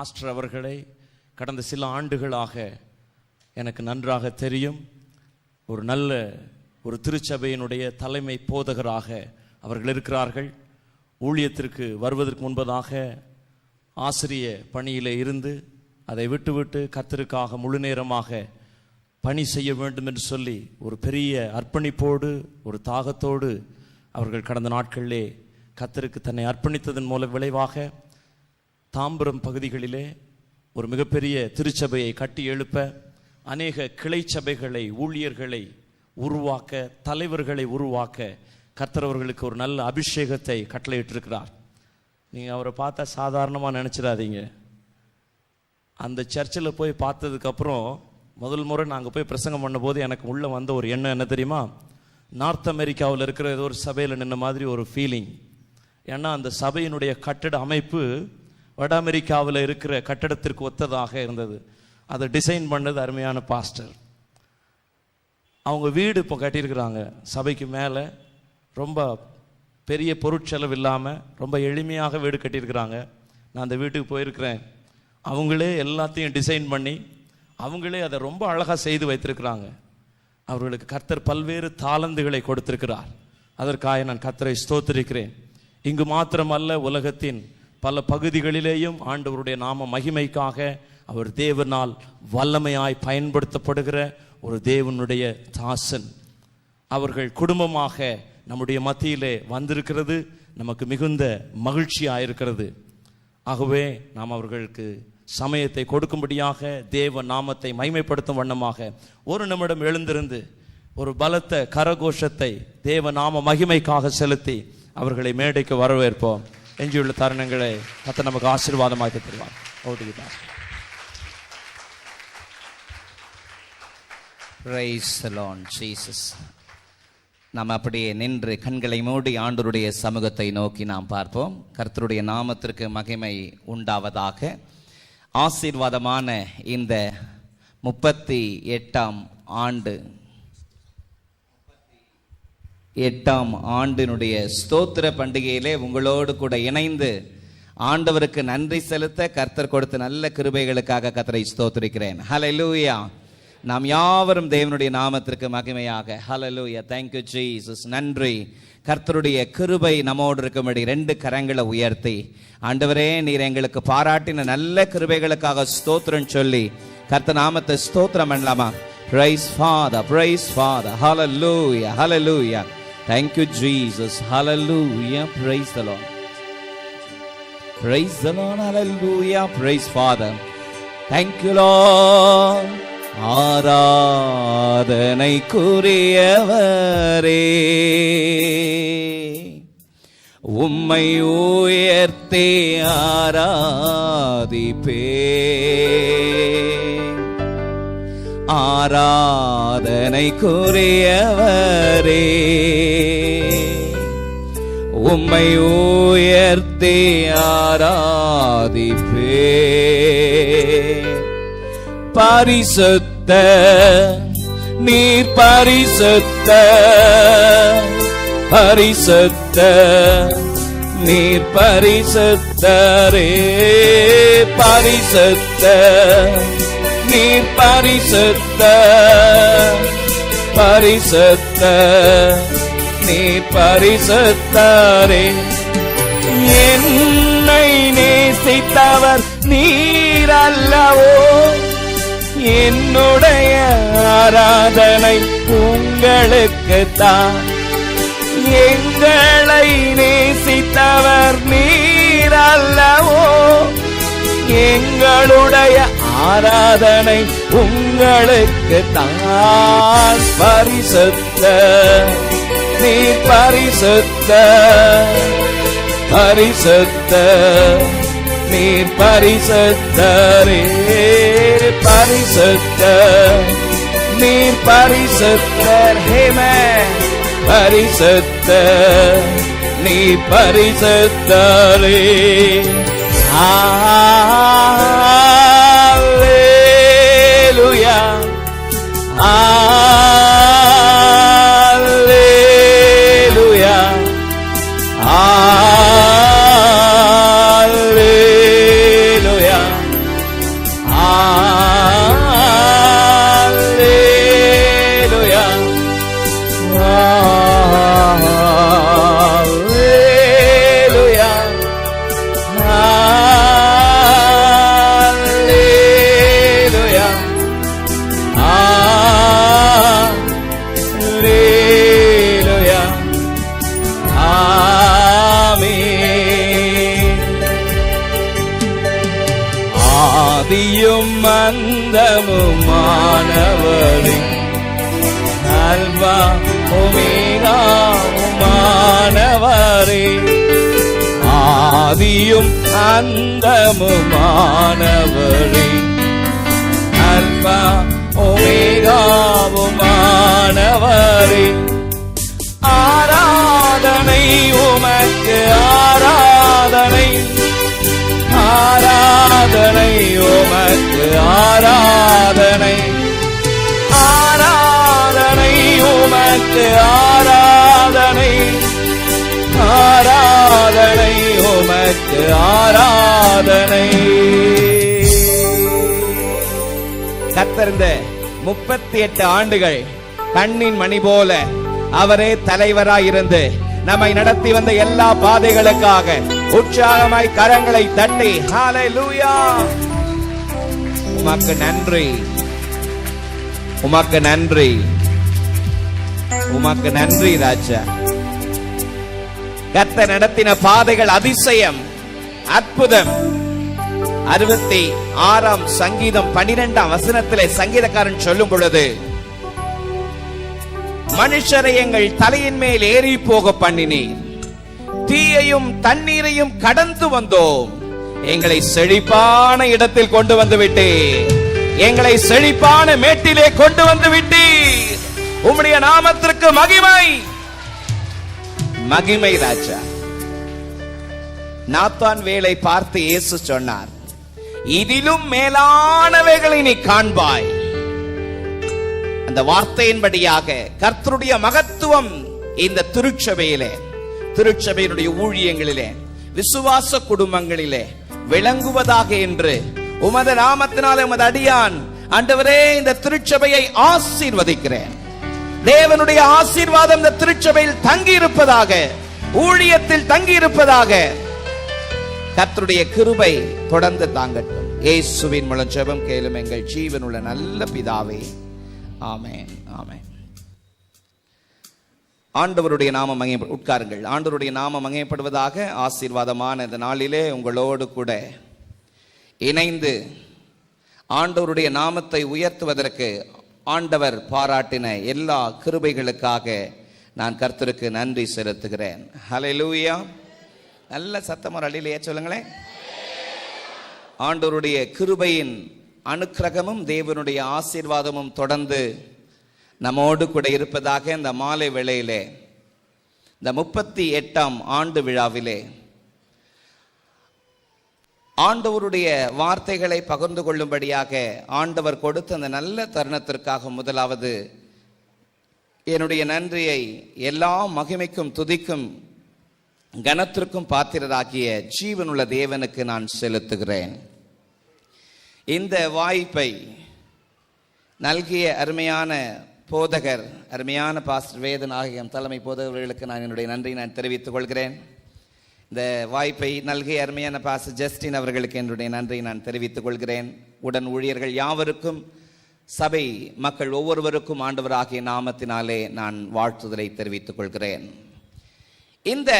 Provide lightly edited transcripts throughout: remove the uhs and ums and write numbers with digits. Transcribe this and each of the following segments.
Pastor அவர்களை கடந்த சில ஆண்டுகளாக எனக்கு நன்றாக தெரியும். ஒரு நல்ல ஒரு திருச்சபையினுடைய தலைமை போதகராக அவர்கள் இருக்கிறார்கள். ஊழியத்திற்கு வருவதற்கு முன்பதாக ஆசிரிய பணியில் இருந்து அதை விட்டுவிட்டு கர்த்தருக்காக முழு நேரமாக பணி செய்ய வேண்டும் என்று சொல்லி ஒரு பெரிய அர்ப்பணிப்போடு ஒரு தாகத்தோடு அவர்கள் கடந்த நாட்களிலே கர்த்தருக்கு தன்னை அர்ப்பணித்ததன் மூலம் விளைவாக தாம்பரம் பகுதிகளிலே ஒரு மிகப்பெரிய திருச்சபையை கட்டி எழுப்ப, அநேக கிளை சபைகளை, ஊழியர்களை உருவாக்க, தலைவர்களை உருவாக்க கர்த்தர் அவர்களுக்கு ஒரு நல்ல அபிஷேகத்தை கட்டளையிட்டிருக்கிறார். நீங்கள் அவரை பார்த்தா சாதாரணமாக நினச்சிடாதீங்க. அந்த சர்ச்சில் போய் பார்த்ததுக்கப்புறம் முதல் முறை நாங்கள் போய் பிரசங்கம் பண்ணும்போது எனக்கு உள்ளே வந்த ஒரு எண்ணம் என்ன தெரியுமா? நார்த் அமெரிக்காவில் இருக்கிற ஏதோ ஒரு சபையில் நின்ன மாதிரி ஒரு ஃபீலிங். ஏன்னா அந்த சபையினுடைய கட்டட அமைப்பு வட அமெரிக்காவில் இருக்கிற கட்டடத்திற்கு ஒத்ததாக இருந்தது. அதை டிசைன் பண்ணது அருமையான பாஸ்டர். அவங்க வீடு இப்போ கட்டியிருக்கிறாங்க சபைக்கு மேலே. ரொம்ப பெரிய பொருட்செலவு இல்லாமல் ரொம்ப எளிமையாக வீடு கட்டியிருக்கிறாங்க. நான் அந்த வீட்டுக்கு போயிருக்கிறேன். அவங்களே எல்லாத்தையும் டிசைன் பண்ணி அவங்களே அதை ரொம்ப அழகாக செய்து வைத்திருக்கிறாங்க. அவர்களுக்கு கர்த்தர் பல்வேறு தாளந்துகளை கொடுத்திருக்கிறார். அதற்காக நான் கர்த்தரை ஸ்தோத்திரிக்கிறேன். இங்கு மாத்திரமல்ல, உலகத்தின் பல பகுதிகளிலேயும் ஆண்டவருடைய நாம மகிமைக்காக அவர் தேவனால் வல்லமையாய் பயன்படுத்தப்படுகிற ஒரு தேவனுடைய தாசன். அவர்கள் குடும்பமாக நம்முடைய மத்தியிலே வந்திருக்கிறது நமக்கு மிகுந்த மகிழ்ச்சியாயிருக்கிறது. ஆகவே நாம் அவர்களுக்கு சமயத்தை கொடுக்கும்படியாக, தேவ நாமத்தை மகிமைப்படுத்தும் வண்ணமாக ஒரு நிமிடம் எழுந்திருந்து ஒரு பலத்த கரகோஷத்தை தேவ நாம மகிமைக்காக செலுத்தி அவர்களை மேடைக்கு வரவேற்போம். எஞ்சியுள்ள தருணங்களை கர்த்தர் நமக்கு ஆசீர்வாதமாக தருவார். ஓட்டுகிறார். Praise the Lord Jesus. நாம் அப்படியே நின்று கண்களை மூடி ஆண்டவருடைய சமூகத்தை நோக்கி நாம் பார்ப்போம். கர்த்தருடைய நாமத்திற்கு மகிமை உண்டாவதாக. ஆசீர்வாதமான இந்த 38ஆம் ஆண்டினுடைய ஸ்தோத்திர பண்டிகையிலே உங்களோடு கூட இணைந்து ஆண்டவருக்கு நன்றி செலுத்த கர்த்தர் கொடுத்த நல்ல கிருபைகளுக்காக கர்த்தரை ஸ்தோத்திரிக்கிறேன். ஹல்லேலூயா. நாம் யாவரும் தேவனுடைய நாமத்திற்கு மகிமையாக. ஹல்லேலூயா. Thank you Jesus. நன்றி. கர்த்தருடைய கிருபை நம்மோடு இருக்கும்படி 2 கரங்களை உயர்த்தி, ஆண்டவரே நீர் எங்களுக்கு பாராட்டின நல்ல கிருபைகளுக்காக ஸ்தோத்திரம் சொல்லி கர்த்தர் நாமத்தை ஸ்தோத்திரம் பண்ணலாமா? Praise Father, praise Father. Hallelujah, hallelujah. Thank you Jesus. Hallelujah. Praise the Lord. Praise the Lord. Hallelujah. Praise Father. Thank you Lord. ஆராதனைக்குரியவரே, உம்மை உயர்த்தி ஆராதிப்பே. ஆராதனைக்குரியவரே, உம்மை உயர்த்தி ஆராதிப்பே. பரிசுத்த நீர் பரிசுத்த, பரிசுத்த நீர் பரிசுத்தரே. பரிசுத்த நீர் பரிசுத்த, பரிசுத்த நீர் பரிசுத்தரே. என்னை நேசித்தவர் நீர் அல்லவோ, என்னுடைய ஆராதனை உங்களுக்குத்தான். எங்களை நேசித்தவர் நீர் அல்லவோ, எங்களுடைய ஆராதனை உங்களுக்குத்தான். பரிசுத்த நீர் பரிசுத்த, பரிசுத்த நீர் பரிசுத்தரே. பரிசுத்த நீர் பரிசுத்தர். ஆமென். பரிசுத்த நீர் பரிசுத்தரே. ஹல்லேலூயா, ஹல்லேலூயா, ஹல்லேலூயா. அந்தமுமானவரே, அல்பா ஒமேகாவுமானவரே, ஆதியும் அந்தமுமானவரே, அல்பா ஒமேகாவுமானவரே, ஆராதனை உமக்கு ஆராதனை, ஆராதனை உமக்கு ஆராதனை, ஆராதனை உமக்கு ஆராதனை, ஆராதனை உமக்கு ஆராதனை. கர்த்தர் இந்த 38 ஆண்டுகள் கண்ணின் மணி போல அவரே தலைவராயிருந்து நம்மை நடத்தி வந்த எல்லா பாதைகளுக்காக உற்சாகமாய் கரங்களை தட்டி ஹalleluya, உமக்கு நன்றி, உமக்கு நன்றி, உமக்கு நன்றி ராஜா. கர்த்தர் நடத்தின பாதைகள் அதிசயம், அற்புதம். 66 சங்கீதம் 12 வசனத்திலே சங்கீதக்காரன் சொல்லும் பொழுது, மனுஷரை எங்கள் தலையின் மேல் ஏறி போக பண்ணினீர், தீயையும் தண்ணீரையும் கடந்து வந்தோம், எங்களை செழிப்பான இடத்தில் கொண்டு வந்து விட்டீர், எங்களை செழிப்பான மேட்டிலே கொண்டு வந்து விட்டீர். உம்முடைய நாமத்திற்கு மகிமை, மகிமை ராஜா. நாத்தான் வேலை பார்த்து இயேசு சொன்னார், இதிலும் மேலானவைகளை நீ காண்பாய். அந்த வார்த்தையின்படியாக கர்த்தருடைய மகத்துவம் இந்த திருச்சபையிலே, திருச்சபையினுடைய ஊழியங்களிலே, விசுவாச குடும்பங்களிலே விளங்குவதாக என்று உமது நாமத்தினாலே உமது அடியான் ஆண்டவரே இந்த திருச்சபையை ஆசீர்வதிக்கிறேன். தேவனுடைய ஆசீர்வாதம் இந்த திருச்சபையில் தங்கி இருப்பதாக, ஊழியத்தில் தங்கி இருப்பதாக. கர்த்தருடைய கிருபை தொடர்ந்து தாங்கட்டும். இயேசுவின் மூலம் ஜெபம் கேளும் எங்கள் ஜீவனுள்ள நல்ல பிதாவே, ஆமென், ஆமென். ஆண்டவருடைய நாமம் உட்காருங்கள். ஆண்டவருடைய நாமம் மகிமைப்படுவதாக. ஆசீர்வாதமான இந்த நாளிலே உங்களோடு கூட இணைந்து ஆண்டவருடைய நாமத்தை உயர்த்துவதற்கு ஆண்டவர் பாராட்டின எல்லா கிருபைகளுக்காக நான் கர்த்தருக்கு நன்றி செலுத்துகிறேன். ஹல்லேலூயா. நல்ல சத்தமா அள்ளிலேயே சொல்லுங்களேன். ஆண்டவருடைய கிருபையின் அனுக்கிரகமும் தேவனுடைய ஆசீர்வாதமும் தொடர்ந்து நம்மோடு கூட இருப்பதாக இந்த மாலை வேளையிலே, இந்த 38ஆம் ஆண்டு விழாவிலே ஆண்டவருடைய வார்த்தைகளை பகிர்ந்து கொள்ளும்படியாக ஆண்டவர் கொடுத்த அந்த நல்ல தருணத்திற்காக முதலாவது என்னுடைய நன்றியை எல்லா மகிமைக்கும் துதிக்கும் கனத்திற்கும் பாத்திரராகிய ஜீவனுள்ள தேவனுக்கு நான் செலுத்துகிறேன். இந்த வாய்ப்பை நல்கிய அருமையான போதகர், அருமையான பாஸ்டர் வேதன் ஆகிய தலைமை போதகர்களுக்கு நான் என்னுடைய நன்றி நான் தெரிவித்துக் கொள்கிறேன். இந்த வாய்ப்பை நல்கிய அருமையான பாஸ்டர் ஜஸ்டின் அவர்களுக்கு என்னுடைய நன்றி நான் தெரிவித்துக் கொள்கிறேன். உடன் ஊழியர்கள் யாவருக்கும், சபை மக்கள் ஒவ்வொருவருக்கும் ஆண்டவராகிய நாமத்தினாலே நான் வாழ்த்துதலை தெரிவித்துக் கொள்கிறேன். இந்த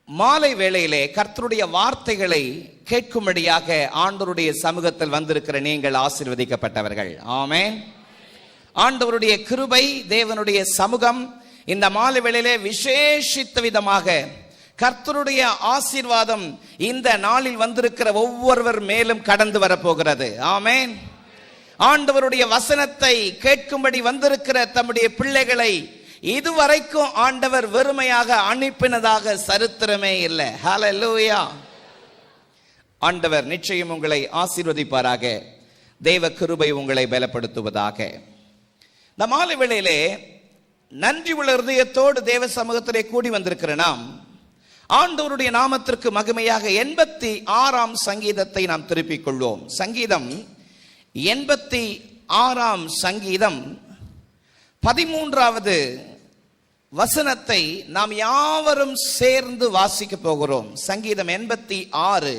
மாலை வேளையிலே கர்த்தருடைய வார்த்தைகளை கேட்கும்படியாக ஆண்டவருடைய சமூகத்தில் வந்திருக்கிற நீங்கள் ஆசீர்வதிக்கப்பட்டவர்கள். ஆமென். ஆண்டவருடைய கிருபை, தேவனுடைய சமூகம் இந்த மாலை வேளையிலே விசேஷித்த விதமாக கர்த்தருடைய ஆசீர்வாதம் இந்த நாளில் வந்திருக்கிற ஒவ்வொருவர் மேலும் கடந்து வரப்போகிறது. ஆமென். ஆண்டவருடைய வசனத்தை கேட்கும்படி வந்திருக்கிற தம்முடைய பிள்ளைகளை இதுவரைக்கும் ஆண்டவர் வெறுமையாக அனுப்பினதாக சரித்திரமே இல்லை. ஹல்லேலூயா. ஆண்டவர் நிச்சயம் உங்களை ஆசீர்வதிப்பாராக. தேவ கிருபை உங்களை பலப்படுத்துவதாக. இந்த மாலை வேளையிலே நன்றி உள்ள இருதயத்தோடு தேவ சமூகத்திலே கூடி வந்திருக்கிற நாம் ஆண்டவருடைய நாமத்திற்கு மகிமையாக 86ஆம் சங்கீதத்தை நாம் திருப்பிக் கொள்வோம். சங்கீதம் 86ஆம் சங்கீதம் 13வது வசனத்தை நாம் யாவரும் சேர்ந்து வாசிக்க போகிறோம். சங்கீதம் 86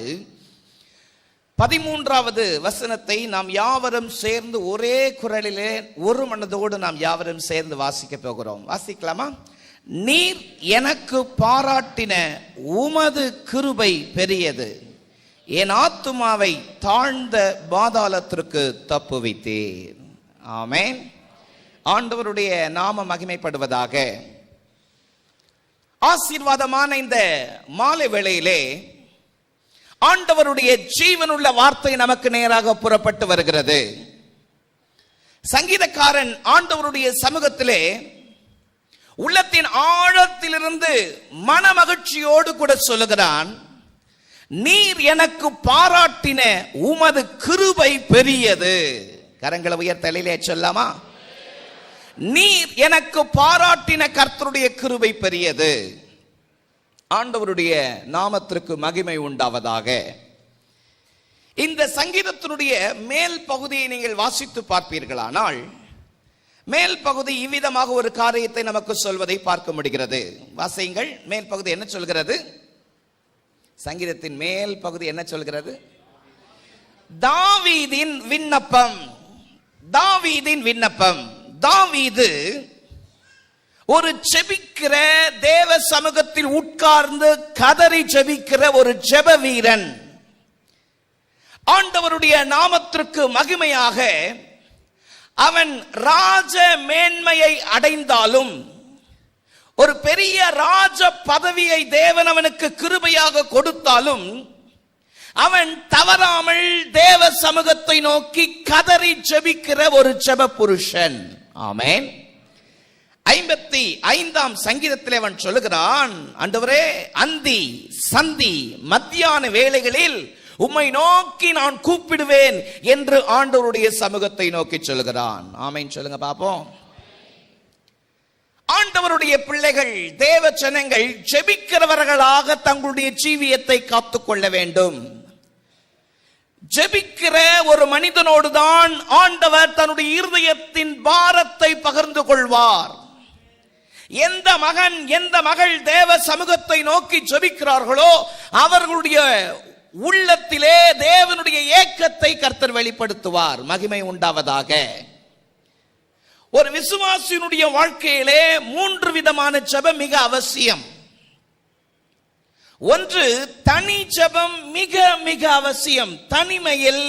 13வது வசனத்தை நாம் யாவரும் சேர்ந்து ஒரே குரலிலே ஒரு மனதோடு நாம் யாவரும் சேர்ந்து வாசிக்க போகிறோம். வாசிக்கலாமா? நீர் எனக்கு பாராட்டின உமது கிருபை பெரியது, என் ஆத்துமாவை தாழ்ந்த பாதாளத்திற்கு தப்புவித்தீர். ஆமென். ஆண்டவருடைய நாம மகிமைப்படுவதாக. ஆசீர்வாதமான இந்த மாலை வேளையிலே ஆண்டவருடைய ஜீவனுள்ள வார்த்தை நமக்கு நேராக புறப்பட்டு வருகிறது. சங்கீதக்காரன் ஆண்டவருடைய சமூகத்திலே உள்ளத்தின் ஆழத்திலிருந்து மன மகிழ்ச்சியோடு கூட சொல்லுகிறான், நீர் எனக்கு பாராட்டின உமது கிருபை பெரியது. கரங்களை உயர்த்த தலையிலே சொல்லாமா? நீர் எனக்கு பாராட்டின கர்த்தருடைய கிருபை பெரியது. ஆண்டவருடைய நாமத்திற்கு மகிமை உண்டாவதாக. இந்த சங்கீதத்தினுடைய மேல் பகுதியை நீங்கள் வாசித்து பார்ப்பீர்களானால், மேல் பகுதி இவ்விதமாக ஒரு காரியத்தை நமக்கு சொல்வதை பார்க்க முடிகிறது. வாசியுங்கள். மேல் பகுதி என்ன சொல்கிறது? சங்கீதத்தின் மேல் பகுதி என்ன சொல்கிறது? தாவீதின் விண்ணப்பம். தாவீதின் விண்ணப்பம். தாவீது ஒரு ஜெபிக்கிற, தேவ சமூகத்தில் உட்கார்ந்து கதறி ஜெபிக்கிற ஒரு ஜெப வீரன். ஆண்டவருடைய நாமத்திற்கு மகிமையாக அவன் ராஜ மேன்மையை அடைந்தாலும், ஒரு பெரிய ராஜ பதவியை தேவன் அவனுக்கு கிருபையாக கொடுத்தாலும், அவன் தவறாமல் தேவ சமூகத்தை நோக்கி கதறி ஜெபிக்கிற ஒரு ஜெப புருஷன். ஆமென். 55ஆம் சங்கீதத்தில் அவன் சொல்லுகிறான், ஆண்டவரே, அந்தி சந்தி மத்தியான வேளைகளில் உம்மை நோக்கி நான் கூப்பிடுவேன் என்று ஆண்டவருடைய சமூகத்தை நோக்கி சொல்லுகிறான். ஆமென் சொல்லுங்க பாப்போம். ஆண்டவருடைய பிள்ளைகள், தேவ ஜனங்கள் ஜெபிக்கிறவர்களாக தங்களுடைய ஜீவியத்தை காத்துக்கொள்ள வேண்டும். ஜெபிக்கிற ஒரு மனிதனோடு தான் ஆண்டவர் தன்னுடைய இருதயத்தின் பாரத்தை பகிர்ந்து கொள்வார். எந்த மகன் எந்த மகள் தேவ சமூகத்தை நோக்கி ஜெபிக்கிறார்களோ அவர்களுடைய உள்ளத்திலே தேவனுடைய ஏக்கத்தை கர்த்தர் வெளிப்படுத்துவார். மகிமை உண்டாவதாக. ஒரு விசுவாசியினுடைய வாழ்க்கையிலே 3 விதமான ஜெபம் மிக அவசியம். ஒன்று, தனி ஜெபம் மிக மிக அவசியம். தனிமையில்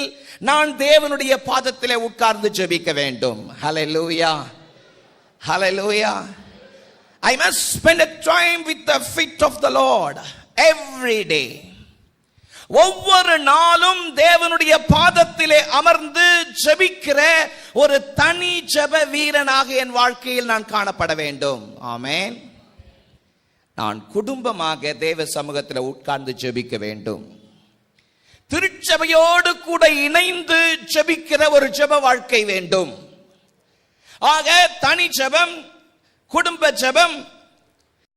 நான் தேவனுடைய பாதத்திலே உட்கார்ந்து ஜெபிக்க வேண்டும். ஹல்லேலூயா, ஹல்லேலூயா. I must spend a time with the feet of the Lord every day. ஒவ்வொரு நாளும் தேவனுடைய பாதத்திலே அமர்ந்து ஜெபிக்கிற ஒரு தனி ஜெப வீரனாக என் வாழ்க்கையில் நான் காணப்பட வேண்டும். ஆமென். நான் குடும்பமாக தேவ சமூகத்தில் உட்கார்ந்து ஜெபிக்க வேண்டும். திருச்சபையோடு கூட இணைந்து ஜெபிக்கிற ஒரு ஜெப வாழ்க்கை வேண்டும். ஆக தனி ஜெபம், குடும்ப ஜெபம்,